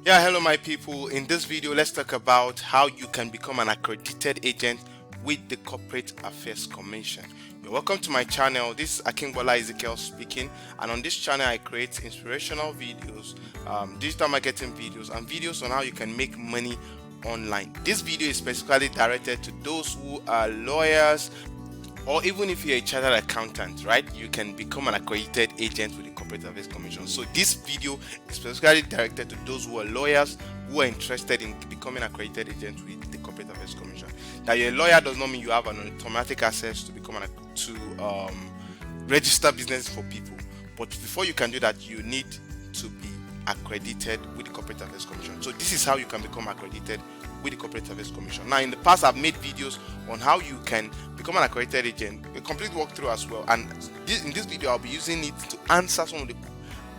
Yeah, hello my people. In this video, let's talk about how you can become an accredited agent with the Corporate Affairs Commission. You're welcome to my channel. This is Akingbola Ezekiel speaking, and on this channel I create inspirational videos, digital marketing videos, and videos on how you can make money online. This video is specifically directed to those who are lawyers, or even if you're a chartered accountant, right? You can become an accredited agent with the Corporate Affairs Commission. So this video is specifically directed to those who are lawyers who are interested in becoming accredited agents with the Corporate Affairs Commission. Now, you're a lawyer does not mean you have an automatic access to become register business for people. But before you can do that, you need to be accredited with the Corporate Affairs Commission. So this is how you can become accredited with the Corporate Affairs Commission. Now, in the past, I've made videos on how you can become an accredited agent, a complete walkthrough as well. And in this video, I'll be using it to answer some of the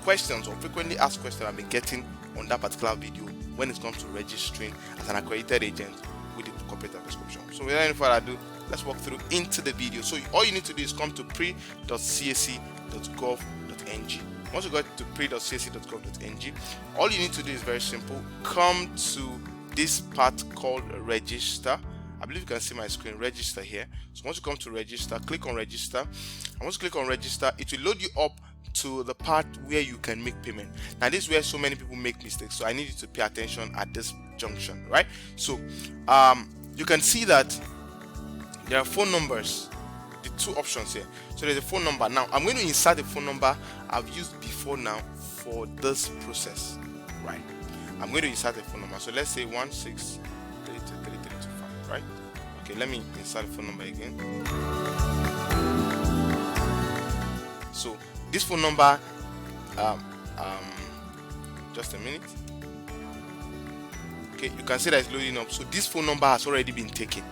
questions or frequently asked questions I've been getting on that particular video when it comes to registering as an accredited agent with the Corporate Affairs Commission. So without any further ado, let's walk through into the video. So all you need to do is come to pre.cac.gov.ng. Once you go to pre.cac.gov.ng, all you need to do is very simple. Come to this part called register. I believe you can see my screen, register here. So once you come to register, click on register. And once you click on register, it will load you up to the part where you can make payment. Now this is where so many people make mistakes, so I need you to pay attention at this junction, right? So you can see that there are phone numbers, the two options here. So there's a phone number. Now I'm going to insert the phone number I've used before now for this process, right? I'm going to insert the phone number. So let's say 1633325, right? Okay, let me insert the phone number again. So this phone number, just a minute. Okay, you can see that it's loading up. So this phone number has already been taken.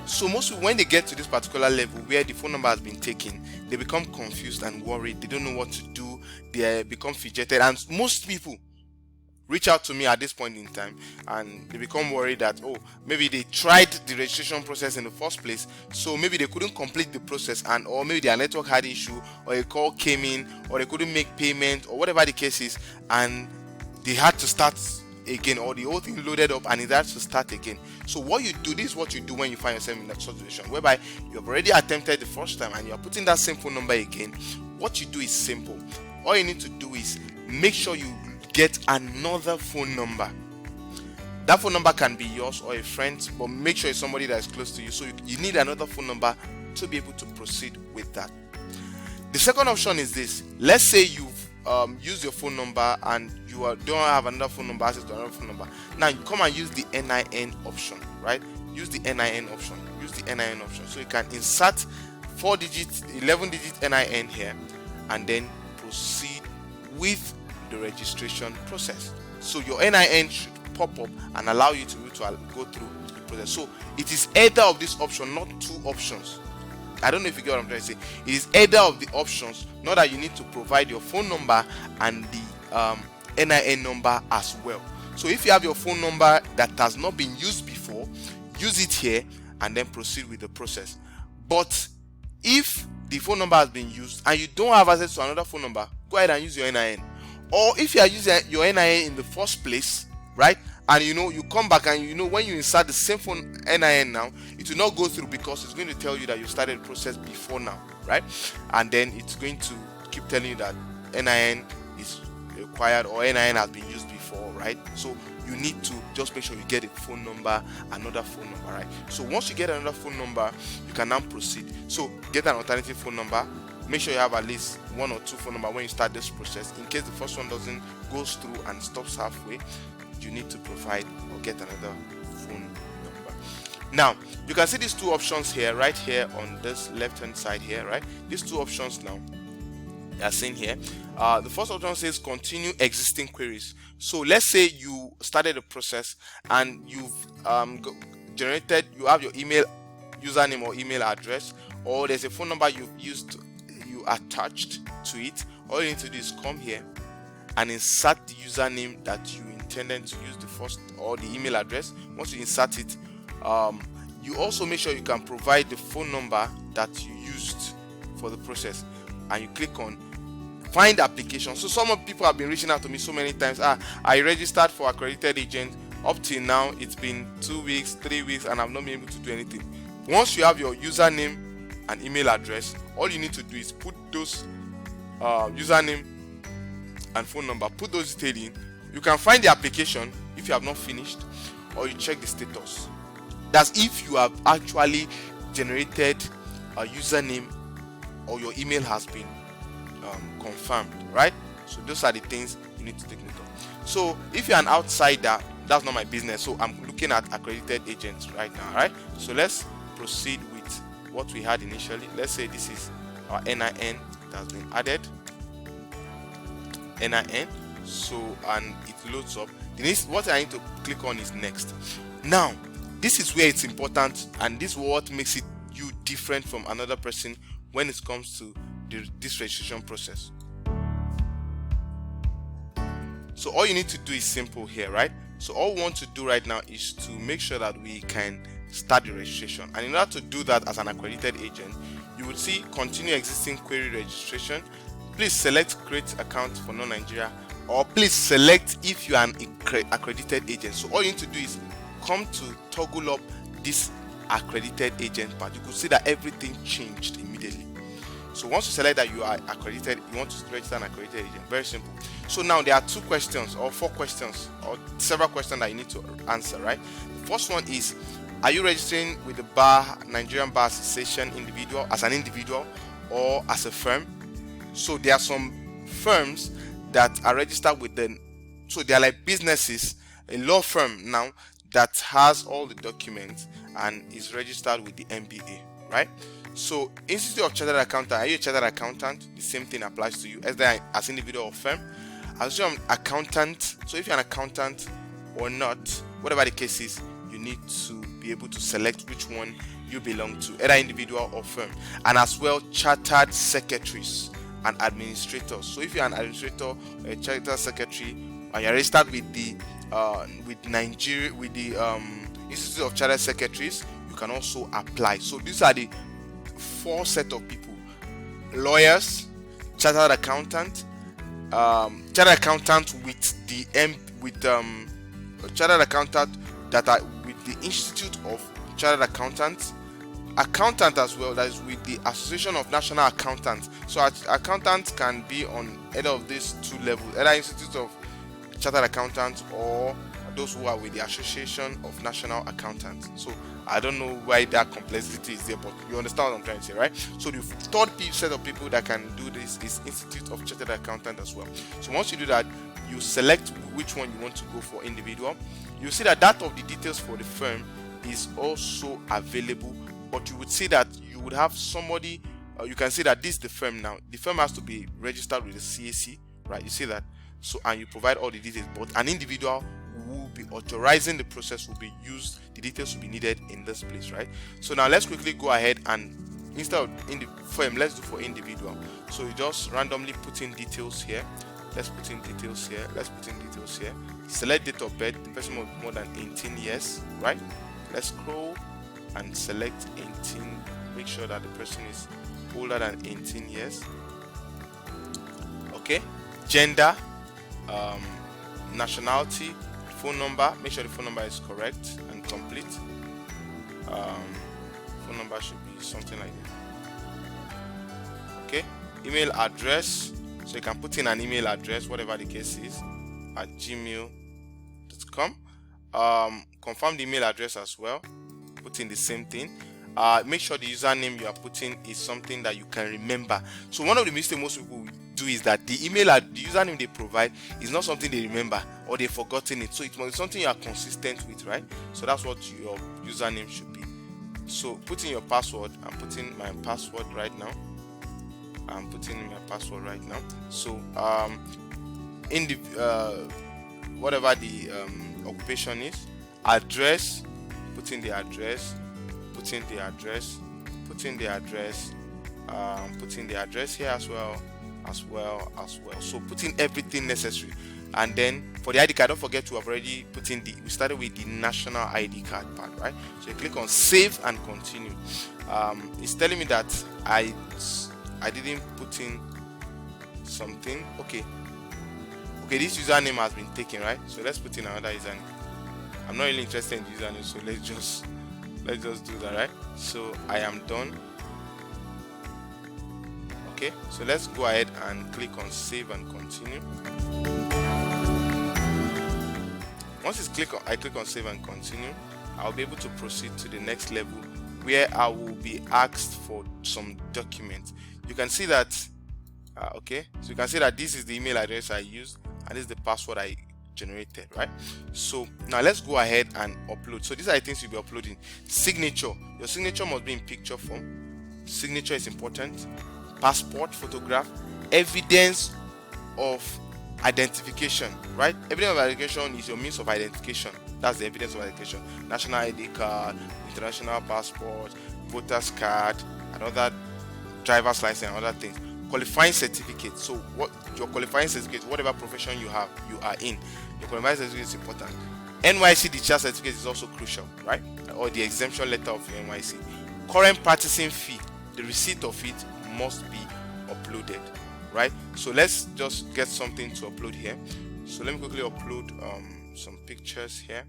So most people, when they get to this particular level where the phone number has been taken, they become confused and worried. They don't know what to do. They become fidgeted, and most people reach out to me at this point in time and they become worried that, oh, maybe they tried the registration process in the first place, so maybe they couldn't complete the process, and or maybe their network had issue, or a call came in, or they couldn't make payment, or whatever the case is, and they had to start again, or the whole thing loaded up and it has to start again. So what you do, this is what you do when you find yourself in that situation whereby you have already attempted the first time and you are putting that same phone number again. What you do is simple. All you need to do is make sure you get another phone number. That phone number can be yours or a friend's, but make sure it's somebody that is close to you. So you need another phone number to be able to proceed with that. The second option is this. Let's say you've used your phone number and you don't have another phone number, access to another phone number. Now you come and use the NIN option, right? Use the NIN option. Use the NIN option. So you can insert 11-digit NIN here and then proceed with the registration process. So your NIN should pop up and allow you to go through the process. So it is either of this option, not two options. I don't know if you get what I'm trying to say. It is either of the options, not that you need to provide your phone number and the NIN number as well. So if you have your phone number that has not been used before, use it here and then proceed with the process. But if the phone number has been used and you don't have access to another phone number, go ahead and use your NIN. Or if you are using your NIN in the first place, right, and you come back and when you insert the same phone NIN now, it will not go through because it's going to tell you that you started the process before now, right? And then it's going to keep telling you that NIN is required or NIN has been used before, right? So you need to just make sure you get a phone number, another phone number, right? So once you get another phone number, you can now proceed. So get an alternative phone number. Make sure you have at least one or two phone numbers when you start this process. In case the first one doesn't go through and stops halfway, you need to provide or get another phone number. Now you can see these two options here, right here on this left hand side here, right? These two options now are seen here. The first option says continue existing queries. So let's say you started the process and you've generated, you have your email username or email address, or there's a phone number you attached to it. All you need to do is come here and insert the username that you intended to use, the first, or the email address. Once you insert it, you also make sure you can provide the phone number that you used for the process, and you click on find application. So some of people have been reaching out to me so many times. I registered for accredited agent. Up till now it's been 2 weeks, 3 weeks, and I've not been able to do anything. Once you have your username and email address, all you need to do is put those username and phone number, put those details in. You can find the application if you have not finished, or you check the status. That's if you have actually generated a username or your email has been confirmed, right? So those are the things you need to take note of. So if you're an outsider, that's not my business. So I'm looking at accredited agents right now, right? So let's proceed with what we had initially. Let's say this is our NIN that has been added. NIN. So, and it loads up. What I need to click on is next. Now, this is where it's important, and this is what makes it you different from another person when it comes to this registration process. So all you need to do is simple here, right? So all we want to do right now is to make sure that we can start the registration. And in order to do that as an accredited agent, you would see continue existing query registration. Please select create account for non-Nigeria, or please select if you are an accredited agent. So all you need to do is come to toggle up this accredited agent part. You could see that everything changed immediately. So once you select that you are accredited, you want to register an accredited agent. Very simple. So now there are 2 questions or 4 questions or several questions that you need to answer, right? The first one is, are you registering with the Nigerian Bar Association as an individual or as a firm? So there are some firms that are registered with so they are like businesses, a law firm now that has all the documents and is registered with the MBA, right? So Institute of Chartered Accountant, are you a chartered accountant? The same thing applies to you as individual or firm. As you're an accountant, so if you're an accountant or not, whatever the case is, you need to be able to select which one you belong to, either individual or firm. And as well, chartered secretaries and administrators. So if you're an administrator or a chartered secretary and you're registered with the Institute of Chartered Secretaries, you can also apply. So these are the 4 set of people: lawyers, chartered accountant, chartered accountant with the chartered accountant that are with the Institute of Chartered Accountants, accountant as well that is with the Association of National Accountants. So accountants can be on either of these 2 levels, either Institute of Chartered Accountants or those who are with the Association of National Accountants. So I don't know why that complexity is there, but you understand what I'm trying to say, right? So the 3rd set of people that can do this is Institute of Chartered Accountant as well. So once you do that, you select which one you want to go for individual. You see that of the details for the firm is also available, but you would see that you would have somebody, you can see that this is the firm now. The firm has to be registered with the CAC, right? You see that? So, and you provide all the details, but an individual who will be authorizing the process will be used, the details will be needed in this place, right? So now let's quickly go ahead and instead of in the firm, let's do for individual. So you just randomly put in details here. Let's put in details here. Let's put in details here. Select date of birth. The person must be more than 18 years, right? Let's scroll and select 18. Make sure that the person is older than 18 years. Okay. Gender, nationality, phone number. Make sure the phone number is correct and complete. Phone number should be something like that. Okay. Email address. So you can put in an email address, whatever the case is, at gmail.com. Confirm the email address as well. Put in the same thing. Make sure the username you are putting is something that you can remember. So one of the mistakes most people do is that the username they provide is not something they remember or they've forgotten it. So it must be something you are consistent with, right? So that's what your username should be. So put in your password. I'm putting my password right now. I'm putting in my password right now. So in the whatever the occupation is, address, put in the address, put in the address, put in the address, put in the address here as well. So put in everything necessary. And then for the ID card, don't forget to have already put in we started with the national ID card part, right? So you click on save and continue. It's telling me that I didn't put in something. Okay, this username has been taken, right? So let's put in another username. I'm not really interested in the username, so let's just do that, right? So I am done. Okay, so let's go ahead and click on save and continue. Once I click on save and continue, I'll be able to proceed to the next level, where I will be asked for some documents. You can see that okay, so you can see that this is the email address I used and this is the password I generated, right? So now let's go ahead and upload. So these are the things you'll be uploading. Signature. Your signature must be in picture form. Signature is important. Passport, photograph, evidence of identification, right? Evidence of identification is your means of identification. That's the evidence of identification. National ID card, international passport, voter's card, and other driver's license and other things. Qualifying certificate. So what your qualifying certificate, whatever profession you are in, your qualifying certificate is important. NYC discharge certificate is also crucial, right? Or the exemption letter of your NYC. Current practicing fee, the receipt of it must be uploaded, right? So let's just get something to upload here. So let me quickly upload some pictures here.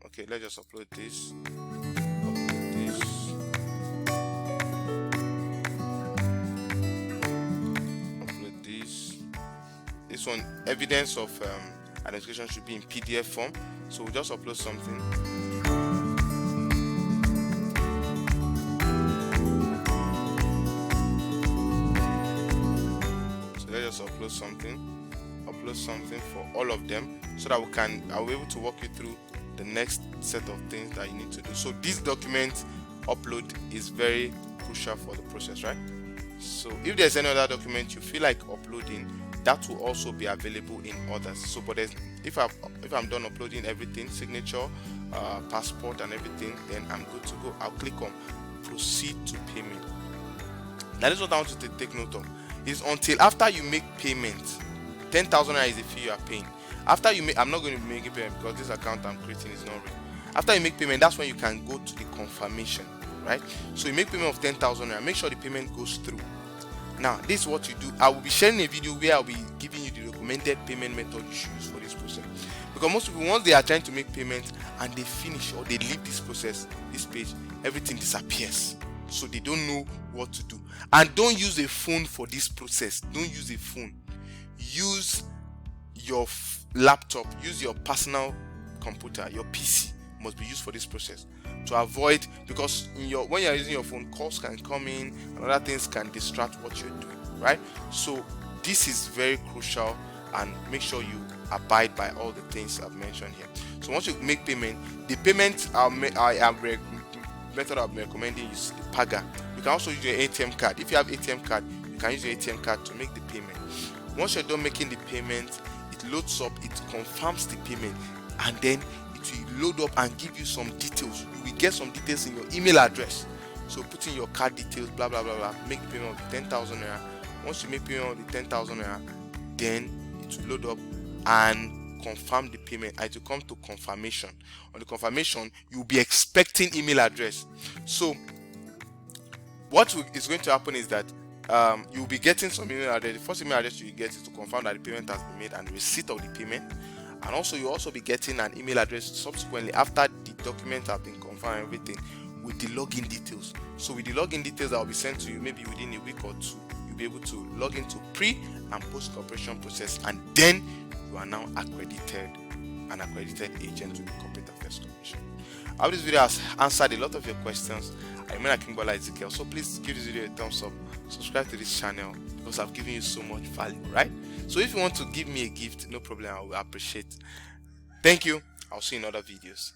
Okay, let's just upload this. This one, evidence of identification, should be in PDF form. So we'll just upload something. So let's just upload something for all of them, so that I'll be able to walk you through the next set of things that you need to do. So this document upload is very crucial for the process, right? So if there's any other document you feel like uploading, that will also be available in others. So but if I'm done uploading everything, signature, passport and everything, then I'm good to go. I'll click on proceed to payment. Now this is what I want you to take note of, is until after you make payment, 10,000 is the fee you are paying. After you make, I'm not going to make a payment because this account I'm creating is not real. After you make payment, that's when you can go to the confirmation, right? So you make payment of 10,000 naira, make sure the payment goes through. Now this is what you do. I will be sharing a video where I'll be giving you the recommended payment method you should use for this process, because most people, once they are trying to make payments and they finish or they leave this process, this page, everything disappears, so they don't know what to do. And don't use a phone for this process. Don't use a phone. Use your laptop, use your personal computer. Your PC must be used for this process, to avoid, because when you're using your phone, calls can come in and other things can distract what you're doing, right? So this is very crucial, and make sure you abide by all the things I've mentioned here. So once you make payment, the payment method I'm recommending is the Paga. You can also use your ATM card. If you have ATM card, you can use your ATM card to make the payment. Once you're done making the payment, it loads up, it confirms the payment, and then it will load up and give you some details. You will get some details in your email address. So put in your card details, blah blah blah blah. Make the payment of the 10,000 naira. Once you make payment of the 10,000 naira, then it will load up and confirm the payment. And it will come to confirmation. On the confirmation, you'll be expecting email address. So what is going to happen is that you'll be getting some email address. The first email address you get is to confirm that the payment has been made and the receipt of the payment. And also you'll also be getting an email address subsequently after the documents have been confirmed and everything, with the login details. So with the login details that will be sent to you maybe within a week or two, you'll be able to log into pre and post corporation process, and then you are now an accredited agent with the Corporate Affairs Commission. I hope this video has answered a lot of your questions. I'm Akingbola Ezekiel, so please give this video a thumbs up, subscribe to this channel, because I've given you so much value, right? So if you want to give me a gift, no problem, I will appreciate. Thank you. I'll see you in other videos.